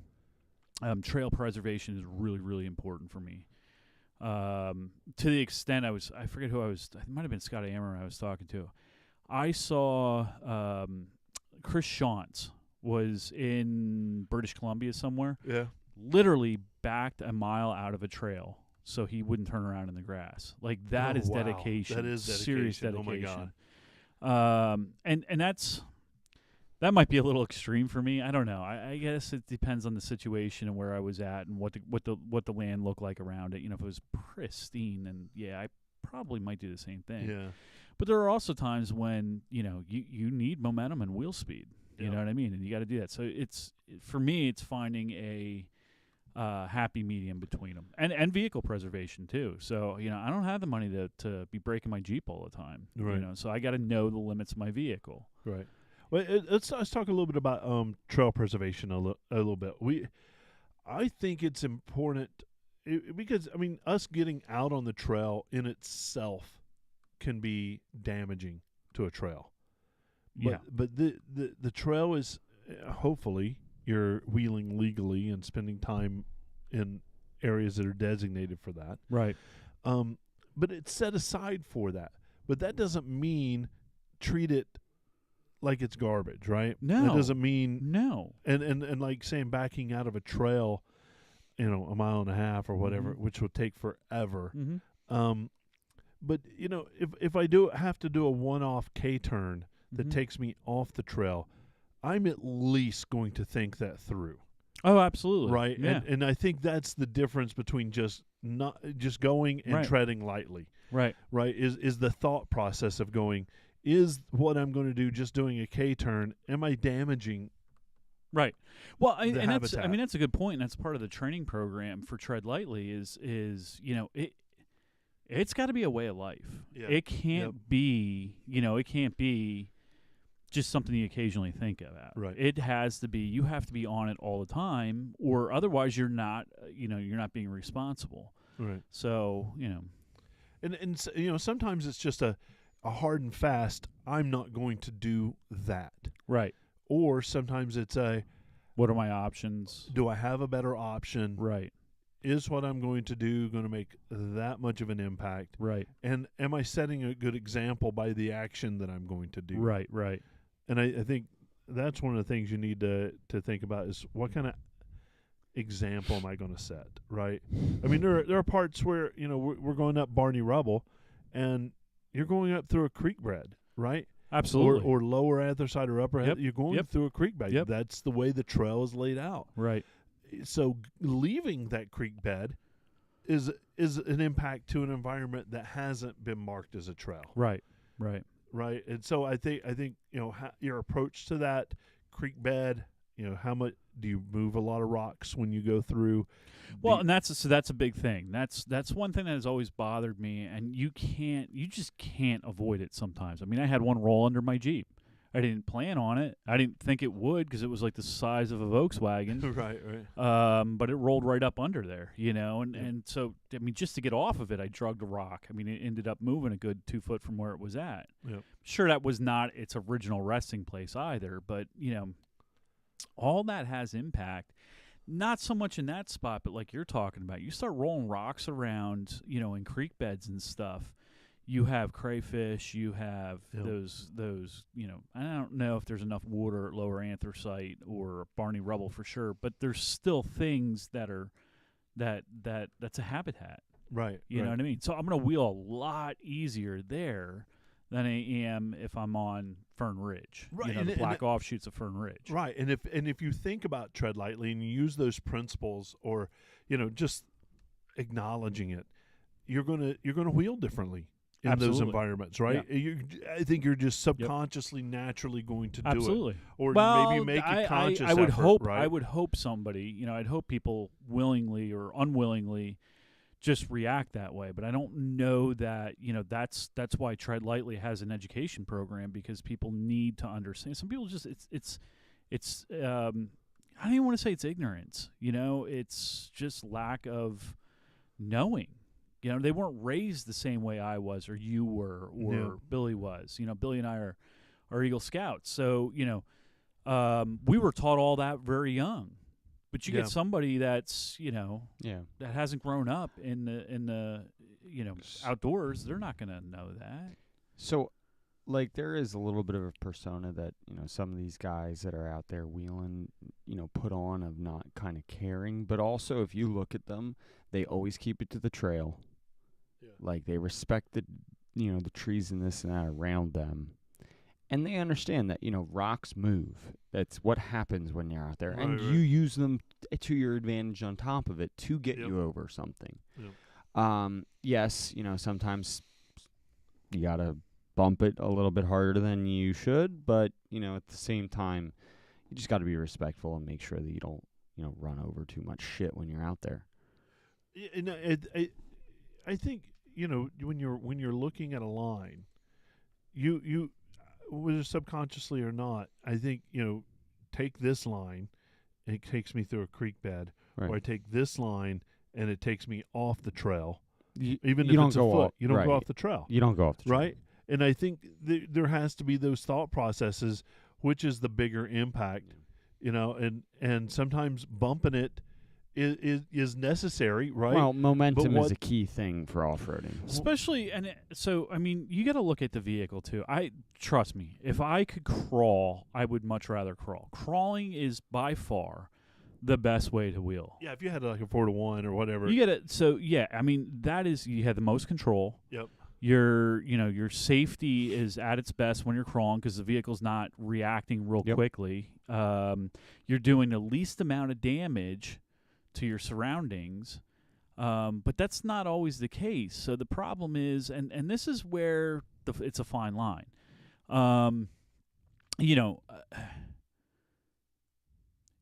trail preservation is really, really important for me. To the extent I forget who it might have been Scott Ammer I was talking to. I saw Chris Shantz was in British Columbia somewhere. Yeah. Literally backed a mile out of a trail so he wouldn't turn around in the grass. Like, that is dedication. That is dedication. Serious dedication. Oh my God. And that might be a little extreme for me. I don't know. I guess it depends on the situation and where I was at and what the land looked like around it. If it was pristine, and I probably might do the same thing. Yeah. But there are also times when you need momentum and wheel speed. You know what I mean? And you got to do that. So for me, it's finding a happy medium between them, and vehicle preservation too. So I don't have the money to be breaking my Jeep all the time. Right. So I got to know the limits of my vehicle. Right. Well, let's talk a little bit about trail preservation a little bit. I think it's important because us getting out on the trail in itself can be damaging to a trail. But the trail is, hopefully you're wheeling legally and spending time in areas that are designated for that. Right. But it's set aside for that. But that doesn't mean treat it like it's garbage, right? No. That doesn't mean no. And like saying backing out of a trail, a mile and a half or whatever, which would take forever. Mm-hmm. But if I have to do a one-off K-turn that takes me off the trail, I'm at least going to think that through. Oh, absolutely. Right? Yeah. And I think that's the difference between just going and treading lightly. Right. Right? Is the thought process of going, is what I'm going to do just doing a K-turn, am I damaging? Right. Well, that's a good point, and that's part of the training program for Tread Lightly is it's got to be a way of life. Yeah. It can't be, it can't be just something you occasionally think about. Right. It has to be, you have to be on it all the time, or otherwise you're not, you're not being responsible. Right. So And sometimes it's just a hard and fast. I'm not going to do that. right. Or sometimes it's What are my options? do I have a better option? Right. Is what I'm going to do going to make that much of an impact? Right. And am I setting a good example by the action that I'm going to do? Right. Right. And I think that's one of the things you need to think about is what kind of example am I going to set, right? I mean, there are parts where, we're going up Barney Rubble, and you're going up through a creek bed, right? Absolutely. Or lower Anther side or upper. Yep. You're going Yep. through a creek bed. Yep. That's the way the trail is laid out. Right. So leaving that creek bed is an impact to an environment that hasn't been marked as a trail. Right. Right. Right. And so I think your approach to that creek bed, how much do you move a lot of rocks when you go through? Well, and that's a big thing. That's one thing that has always bothered me, and you just can't avoid it sometimes. I mean, I had one roll under my Jeep. I didn't plan on it. I didn't think it would because it was like the size of a Volkswagen. Right. But it rolled right up under there, and so I mean, just to get off of it, I drugged a rock. I mean, it ended up moving a good 2 foot from where it was at. Yep. Sure, that was not its original resting place either, but all that has impact. Not so much in that spot, but like you're talking about, you start rolling rocks around, in creek beds and stuff. You have crayfish, you have those, I don't know if there's enough water at Lower Anthracite or Barney Rubble for sure, but there's still things that are that's a habitat. Right. You know what I mean? So I'm going to wheel a lot easier there than I am if I'm on Fern Ridge. Right. The black offshoots of Fern Ridge. Right. And if you think about tread lightly and you use those principles or, just acknowledging it, you're gonna wheel differently in those environments, right? Yeah. I think you're just subconsciously, naturally going to do Absolutely. it. Or well, maybe make a conscious I would effort, hope. right? I would hope somebody. I'd hope people willingly or unwillingly just react that way. But I don't know that. That's why Tread Lightly has an education program, because people need to understand. Some people just it's. I don't even want to say it's ignorance. It's just lack of knowing. They weren't raised the same way I was or you were or Billy was. Billy and I are Eagle Scouts. So, we were taught all that very young. But you get somebody that's, that hasn't grown up in the outdoors, they're not going to know that. So, there is a little bit of a persona that, some of these guys that are out there wheeling, put on of not kind of caring. But also, if you look at them, they always keep it to the trail. Yeah. They respect the trees and this and that around them. And they understand that, rocks move. That's what happens when you're out there. Right, and right. you use them to your advantage on top of it to get you over something. Yep. Yes, sometimes you got to bump it a little bit harder than you should. But, at the same time, you just got to be respectful and make sure that you don't, run over too much shit when you're out there. I think when you're looking at a line, you whether subconsciously or not, I think take this line, and it takes me through a creek bed, right. or I take this line and it takes me off the trail. Even if don't it's go a foot, off, you don't right. go off the trail. You don't go off the trail, right? And I think there has to be those thought processes, which is the bigger impact, and sometimes bumping it is necessary, right? Well, momentum is a key thing for off-roading. Especially, you got to look at the vehicle too. Trust me, if I could crawl, I would much rather crawl. Crawling is by far the best way to wheel. Yeah, if you had like a 4-to-1 or whatever. You get it. So yeah, that is, you have the most control. Yep. Your safety is at its best when you're crawling because the vehicle's not reacting real quickly. You're doing the least amount of damage to your surroundings, but that's not always the case. So the problem is, and this is where it's a fine line.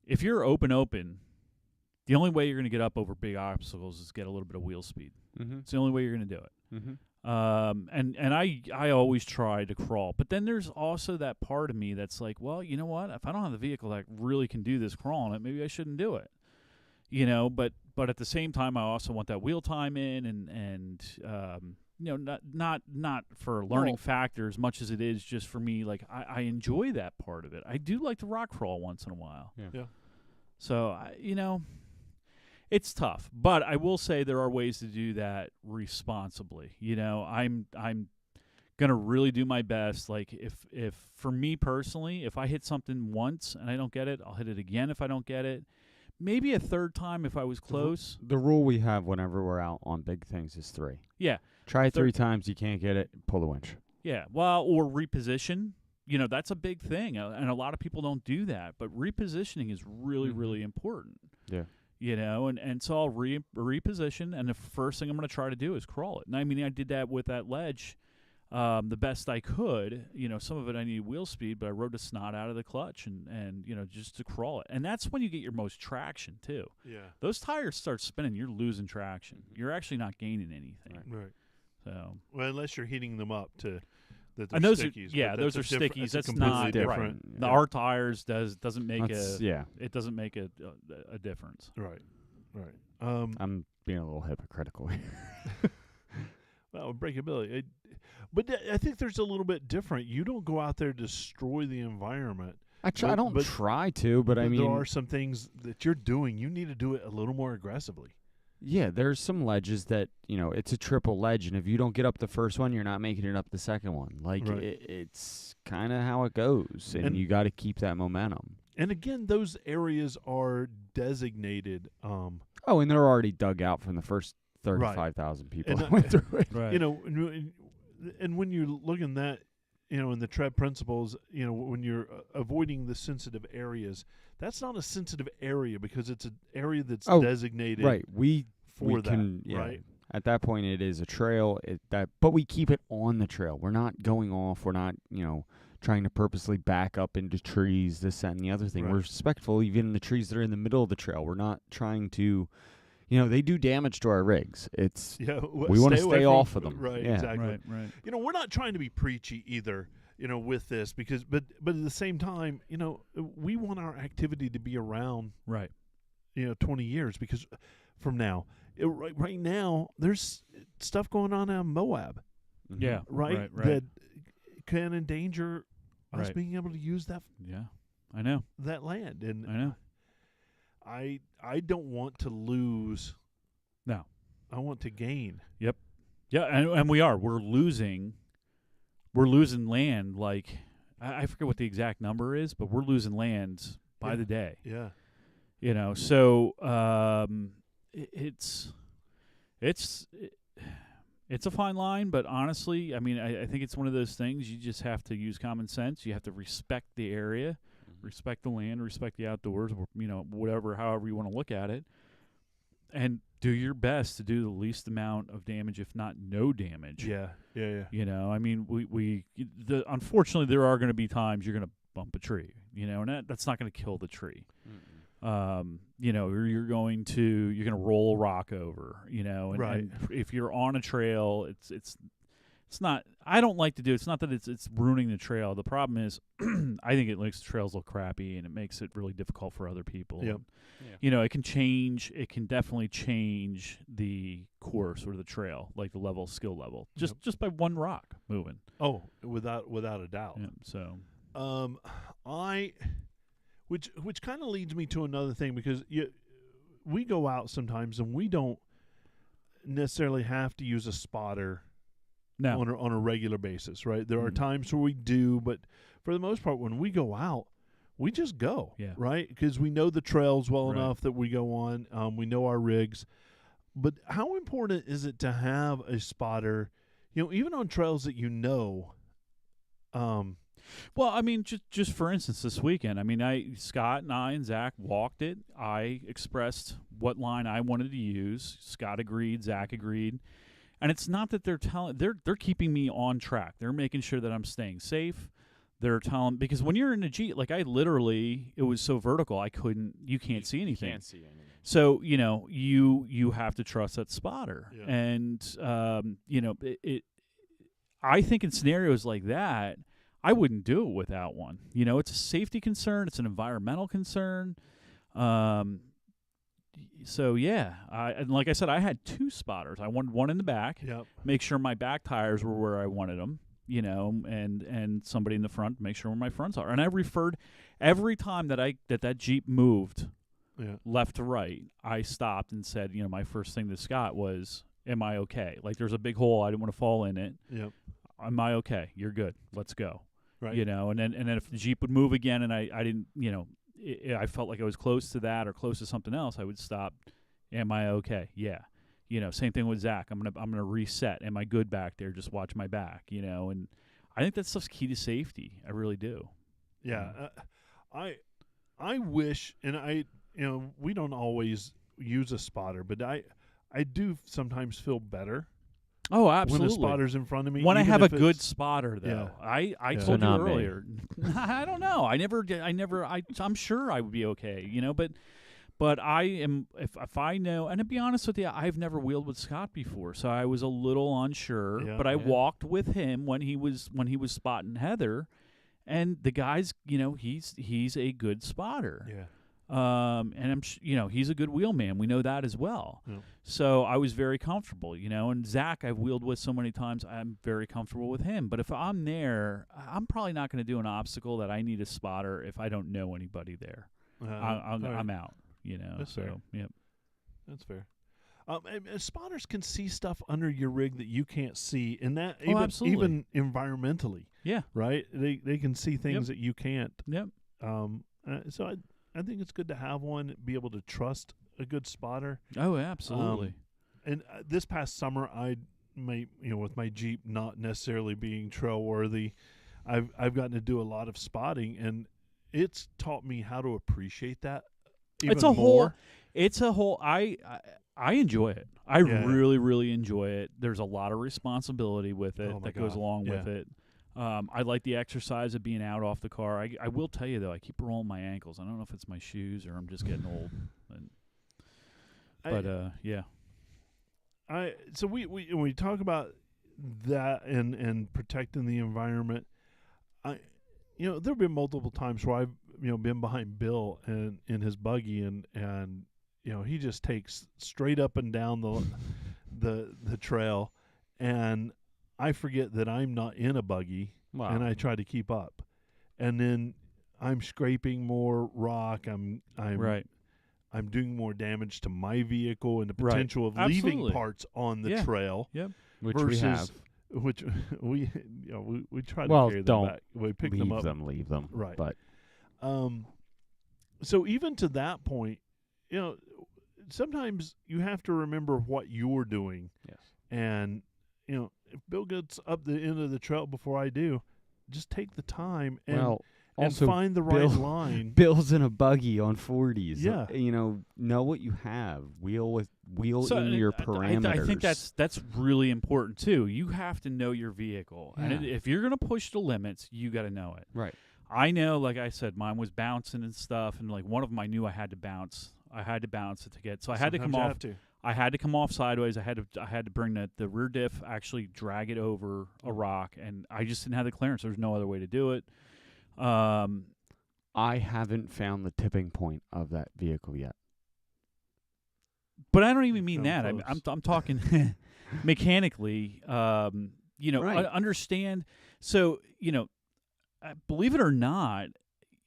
If you're open, the only way you're going to get up over big obstacles is get a little bit of wheel speed. Mm-hmm. It's the only way you're going to do it. Mm-hmm. And I always try to crawl, but then there's also that part of me that's like, well, you know what? If I don't have the vehicle that really can do this crawling, maybe I shouldn't do it. But at the same time, I also want that wheel time in, and not for learning factor as much as it is just for me. Like I enjoy that part of it. I do like to rock crawl once in a while. Yeah. So it's tough, but I will say there are ways to do that responsibly. I'm gonna really do my best. Like if for me personally, if I hit something once and I don't get it, I'll hit it again if I don't get it. Maybe a third time if I was close. The rule we have whenever we're out on big things is 3. Yeah. Try it 3 times. You can't get it. Pull the winch. Yeah. Well, or reposition. That's a big thing, and a lot of people don't do that. But repositioning is really, really important. Yeah. And so I'll reposition, and the first thing I'm going to try to do is crawl it. And I mean, I did that with that ledge the best I could. Some of it I needed wheel speed, but I rode the snot out of the clutch and just to crawl it. And that's when you get your most traction too. Yeah. Those tires start spinning, you're losing traction. You're actually not gaining anything. Right. So. Well, unless you're heating them up to. And those stickies, are those are stickies. That's not different. Right. Yeah. The R tires doesn't make it doesn't make a difference. Right. I'm being a little hypocritical here. Well, breakability. But I think there's a little bit different. You don't go out there to destroy the environment. I don't try to, but I mean, there are some things that you're doing. You need to do it a little more aggressively. Yeah, there's some ledges that, it's a triple ledge, and if you don't get up the first one, you're not making it up the second one. Like, right. It's kind of how it goes, and you got to keep that momentum. And again, those areas are designated. And they're already dug out from the first 35,000 people and that went through it. Right. And when you're looking at, in the tread principles, when you're avoiding the sensitive areas, that's not a sensitive area because it's an area that's designated. Right. We that, can, right? At that point, it is a trail. But we keep it on the trail. We're not going off. We're not, trying to purposely back up into trees, this, that, and the other thing. Right. We're respectful even in the trees that are in the middle of the trail. We're not trying to, they do damage to our rigs. We want to stay off of them. Right, yeah. exactly. Right. We're not trying to be preachy either, with this because, but at the same time, we want our activity to be around, right, 20 years because from now, right now, there's stuff going on in Moab. Mm-hmm. Yeah. Right. That can endanger us being able to use that. Yeah, I know that land, and I know. I don't want to lose. No, I want to gain. Yep. Yeah, and we are. We're losing land. Like I forget what the exact number is, but we're losing land by the day. Yeah. So it's a fine line, but honestly, I mean, I think it's one of those things you just have to use common sense. You have to respect the area, respect the land, respect the outdoors, however you want to look at it, and do your best to do the least amount of damage, if not no damage. Yeah. I mean, unfortunately, there are going to be times you're going to bump a tree, and that's not going to kill the tree. You're going to roll a rock over, and if you're on a trail, it's not, I don't like to do it. It's not that it's ruining the trail. The problem is I think it makes the trails look crappy and it makes it really difficult for other people. Yep. It can definitely change the course or the trail, like the skill level, just by one rock moving. Oh, without a doubt. Yeah, so which kind of leads me to another thing, because we go out sometimes and we don't necessarily have to use a spotter on a regular basis, right? There are times where we do, but for the most part, when we go out, we just go, right? Because we know the trails well enough that we go on. We know our rigs. But how important is it to have a spotter, even on trails that well, I mean, just for instance, this weekend, I mean, Scott and I and Zach walked it. I expressed what line I wanted to use. Scott agreed. Zach agreed. And it's not that they're keeping me on track. They're making sure that I'm staying safe. They're telling, because when you're in a Jeep, like it was so vertical, you can't see anything. You can't see anything. So, you have to trust that spotter. Yeah. And, I think in scenarios like that, I wouldn't do it without one. It's a safety concern. It's an environmental concern. so yeah, and like I said, I had 2 spotters. I wanted one in the back, Yep. make sure my back tires were where I wanted them, and somebody in the front, make sure where my fronts are. And I referred every time that Jeep moved left to right, I stopped and said, my first thing to Scott was, "Am I okay? Like, there's a big hole. I didn't want to fall in it. Yep. Am I okay? You're good. Let's go." Right. And then if the Jeep would move again, and I didn't, I felt like I was close to that or close to something else, I would stop. Am I okay? Yeah. Same thing with Zach. I'm gonna reset. Am I good back there? Just watch my back. And I think that stuff's key to safety. I really do. Yeah. I wish, and we don't always use a spotter, but I do sometimes feel better. Oh, absolutely. When a spotter's in front of me. When I have a it's- good spotter, though. Yeah. I Yeah. told So you not me. earlier. I don't know. I'm sure I would be okay, but I am, if I know, and to be honest with you, I've never wheeled with Scott before, so I was a little unsure, Yeah. but I Yeah. walked with him when he was spotting Heather, and the guy's, he's a good spotter. Yeah. And he's a good wheelman. We know that as well. Yeah. So I was very comfortable, and Zach I've wheeled with so many times, I'm very comfortable with him. But if I'm there, I'm probably not going to do an obstacle that I need a spotter if I don't know anybody there. All right. I'm out, That's so, fair. yep. That's fair. And spotters can see stuff under your rig that you can't see, and that absolutely. even environmentally, Yeah. right? They can see things that you can't. Yep. So I think it's good to have one, be able to trust a good spotter. Oh, absolutely. And this past summer, with my Jeep not necessarily being trail worthy, I've gotten to do a lot of spotting, and it's taught me how to appreciate that even It's a more. whole. I enjoy it. I Yeah. really, really enjoy it. There's a lot of responsibility with it Oh my that goes God. along Yeah. with it. I like the exercise of being out off the car. I will tell you though, I keep rolling my ankles. I don't know if it's my shoes or I'm just getting old. But yeah. So when we talk about that and protecting the environment, there've been multiple times where I've been behind Bill and in his buggy and he just takes straight up and down the trail, and I forget that I'm not in a buggy, Wow. and I try to keep up, and then I'm scraping more rock. I'm Right. I'm doing more damage to my vehicle and the Right. potential of Absolutely. leaving parts on the Yeah. trail. Yep. Which versus, we have. Which we try to Well, carry them don't back. We pick leave them up. leave them. Right. But So even to that point, sometimes you have to remember what you're doing. yes. And, if Bill gets up the end of the trail before I do, just take the time and, Well, and also find the right line. Bill's in a buggy on 40s. Yeah. Know what you have. Wheel So, in your I parameters. think that's really important too. You have to know your vehicle, and Yeah. if you're going to push the limits, you got to know it. right. I know, like I said, mine was bouncing and stuff, and like one of them I knew I had to bounce. I had to bounce it to get. So I had to come Sometimes you off. have to. I had to come off sideways. I had to bring the rear diff, actually drag it over a rock, and I just didn't have the clearance. There was no other way to do it. I haven't found the tipping point of that vehicle yet. But I don't even mean Come that. close. I'm talking mechanically. Right. Understand. So believe it or not,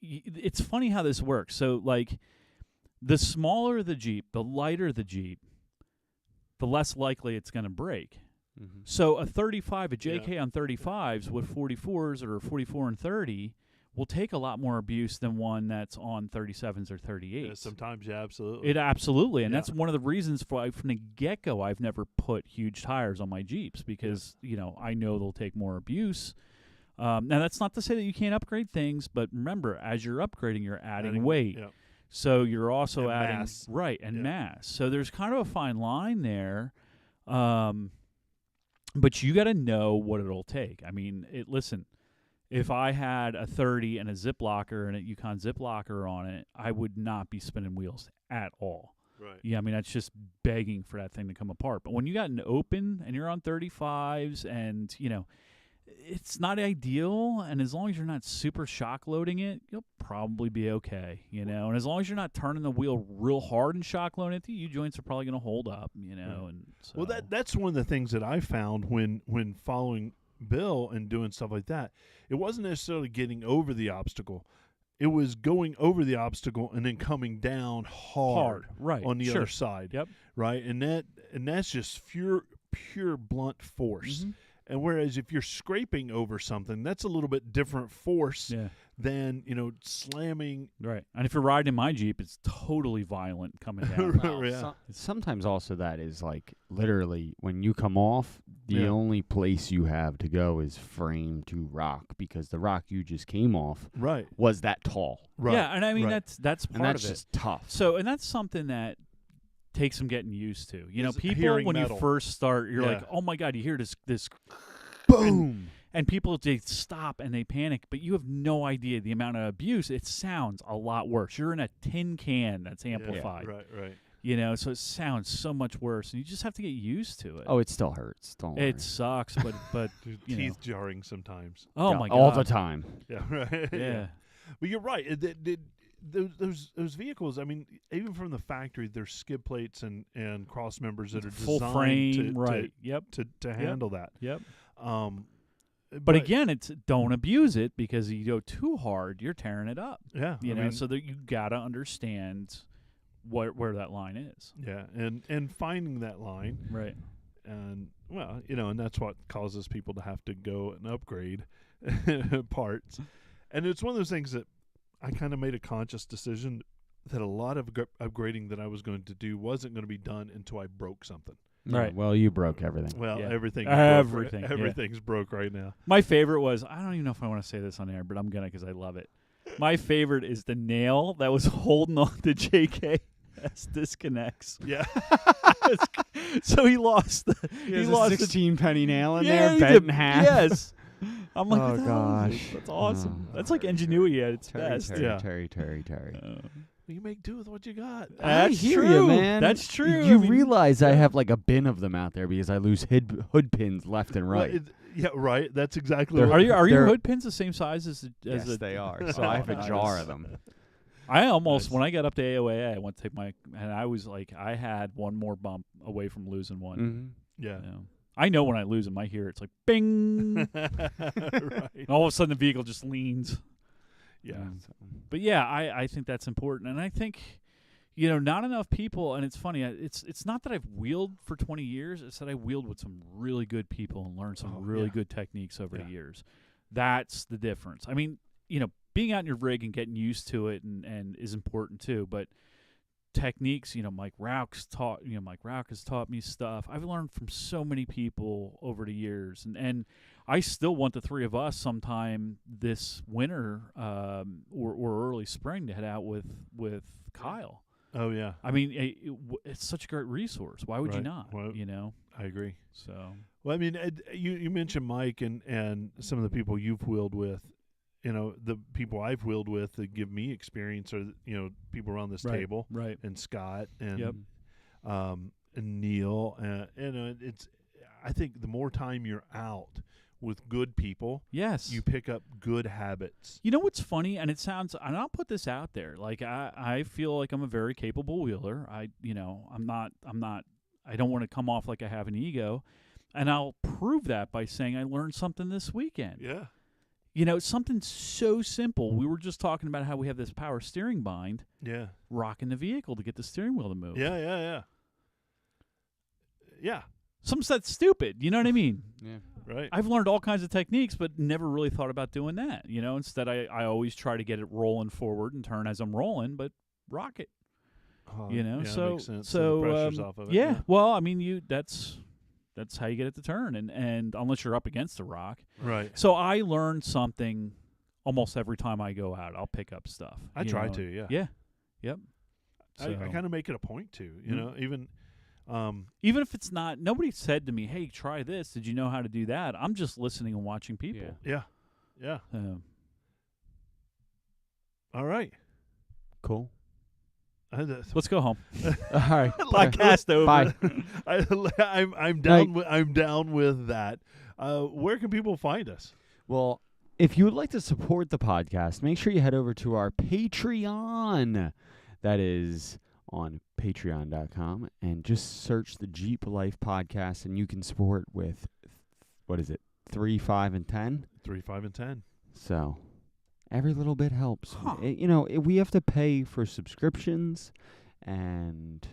it's funny how this works. So like, the smaller the Jeep, the lighter the Jeep, the less likely it's going to break. Mm-hmm. So a 35, a JK on 35s with 44s or 44 and 30 will take a lot more abuse than one that's on 37s or 38s. Yeah, sometimes, yeah, absolutely. It absolutely, and Yeah. that's one of the reasons from the get-go I've never put huge tires on my Jeeps because I know they'll take more abuse. Now that's not to say that you can't upgrade things, but remember, as you're upgrading, you're adding weight. Yeah. So you're also And adding mass. and Yeah. mass. So there's kind of a fine line there, but you got to know what it'll take. I mean, listen. If I had a 30 and a zip locker and a Yukon zip locker on it, I would not be spinning wheels at all. Right. Yeah, I mean, that's just begging for that thing to come apart. But when you got an open and you're on 35s and, it's not ideal, and as long as you're not super shock loading it, you'll probably be okay, you know. And as long as you're not turning the wheel real hard and shock loading it, the U-joints are probably going to hold up, you know. And so. Well, that's one of the things that I found when following Bill and doing stuff like that. It wasn't necessarily getting over the obstacle. It was going over the obstacle and then coming down hard right on the other side. Yep. Right, and that's just pure blunt force. Mm-hmm. And whereas if you're scraping over something, that's a little bit different force than, slamming. Right. And if you're riding in my Jeep, it's totally violent coming down. Well, sometimes also that is like literally when you come off, the only place you have to go is frame to rock because the rock you just came off was that tall. Right. Yeah, and I mean that's part and that's of it. Just tough. So, and that's something that takes some getting used to. You know, people when metal. you first start, you're like, "Oh my god, you hear this boom." And people, they stop and they panic, but you have no idea the amount of abuse. It sounds a lot worse. You're in a tin can that's amplified. Right. You know, so it sounds so much worse, and you just have to get used to it. Oh, it still hurts. Don't worry. It sucks, but teeth jarring sometimes. Oh my god, all the time. Yeah, right. Yeah. But you're right. Those vehicles, I mean, even from the factory, there's skid plates and cross members that are full designed frame, to handle that. Yep. But again, it's don't abuse it because you go too hard, you're tearing it up. Yeah, you know, so that you gotta understand where that line is. Yeah, and finding that line, right? And well, and that's what causes people to have to go and upgrade parts. And it's one of those things that I kind of made a conscious decision that a lot of upgrading that I was going to do wasn't going to be done until I broke something. Right. Well, you broke everything. Well, everything's broke right now. My favorite was, I don't even know if I want to say this on air, but I'm going to because I love it. My favorite is the nail that was holding on to JK as disconnects. Yeah. So he lost the he lost a 16-penny nail in there, he bent did, in half. Yes. I'm like, oh gosh, that's awesome. That's like ingenuity at its best. Terry. You make do with what you got. That's I hear true. you, man. That's true. You realize I have like a bin of them out there because I lose hood pins left and right. Well, right. That's exactly. Are your hood pins the same size as yes, they are. So I have a jar of them. I almost when I got up to AOAA, I went to take and I was like, I had one more bump away from losing one. Mm-hmm. Yeah. I know when I lose them, I hear it's like bing. Right. And all of a sudden the vehicle just leans. Yeah. But yeah, I think that's important. And I think, not enough people, and it's funny, it's not that I've wheeled for 20 years, it's that I wheeled with some really good people and learned some really good techniques over the years. That's the difference. I mean, being out in your rig and getting used to it and is important too, but techniques, Mike Rauch has taught me stuff. I've learned from so many people over the years, and I still want the three of us sometime this winter or early spring to head out with Kyle. Oh yeah. I mean, it's such a great resource. Why would you not? Well, I agree. So, well, I mean, you mentioned Mike and some of the people you've wheeled with. The people I've wheeled with that give me experience are, people around this table. Right. And Scott and and Neil. I think the more time you're out with good people, yes, you pick up good habits. You know what's funny? And it sounds, and I'll put this out there. Like I feel like I'm a very capable wheeler. I don't want to come off like I have an ego. And I'll prove that by saying I learned something this weekend. Yeah. Something so simple. We were just talking about how we have this power steering bind. Yeah. Rocking the vehicle to get the steering wheel to move. Yeah. Some said stupid. You know what I mean? Yeah. Right. I've learned all kinds of techniques, but never really thought about doing that. Instead I always try to get it rolling forward and turn as I'm rolling, but rock it. Yeah, so makes sense. so the pressure's off of it. Yeah. Well, I mean, that's how you get it to turn, and unless you're up against the rock. Right. So I learn something almost every time I go out. I'll pick up stuff. I try to, yeah. Yeah. Yep. I kind of make it a point to, even if it's not, nobody said to me, hey, try this. Did you know how to do that? I'm just listening and watching people. Yeah. All right. Cool. Let's go home. All right. Podcast over. Bye. I'm down. I'm down with that. Where can people find us? Well, if you would like to support the podcast, make sure you head over to our Patreon. That is on patreon.com, and just search the Jeep Life podcast, and you can support with, what is it, 3, 5, and 10? 3, 5, and 10. So every little bit helps. Huh. We have to pay for subscriptions and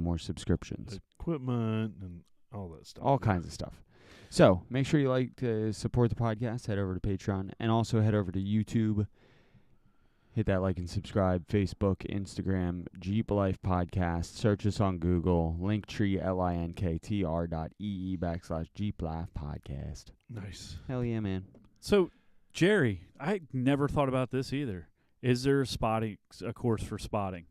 more subscriptions. Equipment and all that stuff. All kinds of stuff. So make sure you like to support the podcast. Head over to Patreon, and also head over to YouTube. Hit that like and subscribe. Facebook, Instagram, Jeep Life Podcast. Search us on Google. Linktree, linktr.ee/Jeep Life Podcast. Nice. Hell yeah, man. So, Jerry, I never thought about this either. Is there a course for spotting?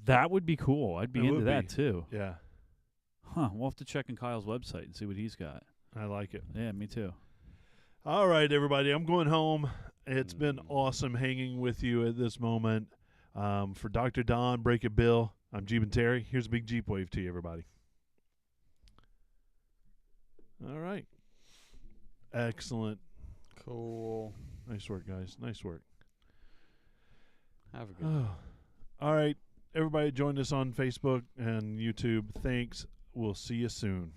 That would be cool. I'd be It into would that be. too. Yeah, Huh. We'll have to check on Kyle's website and see what he's got. I like it. Yeah, me too. All right, everybody. I'm going home. It's been awesome hanging with you at this moment. For Dr. Don, Break It Bill, I'm Jeep and Terry. Here's a big Jeep wave to you, everybody. All right. Excellent. Cool. Nice work, guys. Nice work. Have a good one. All right. Everybody join us on Facebook and YouTube. Thanks. We'll see you soon.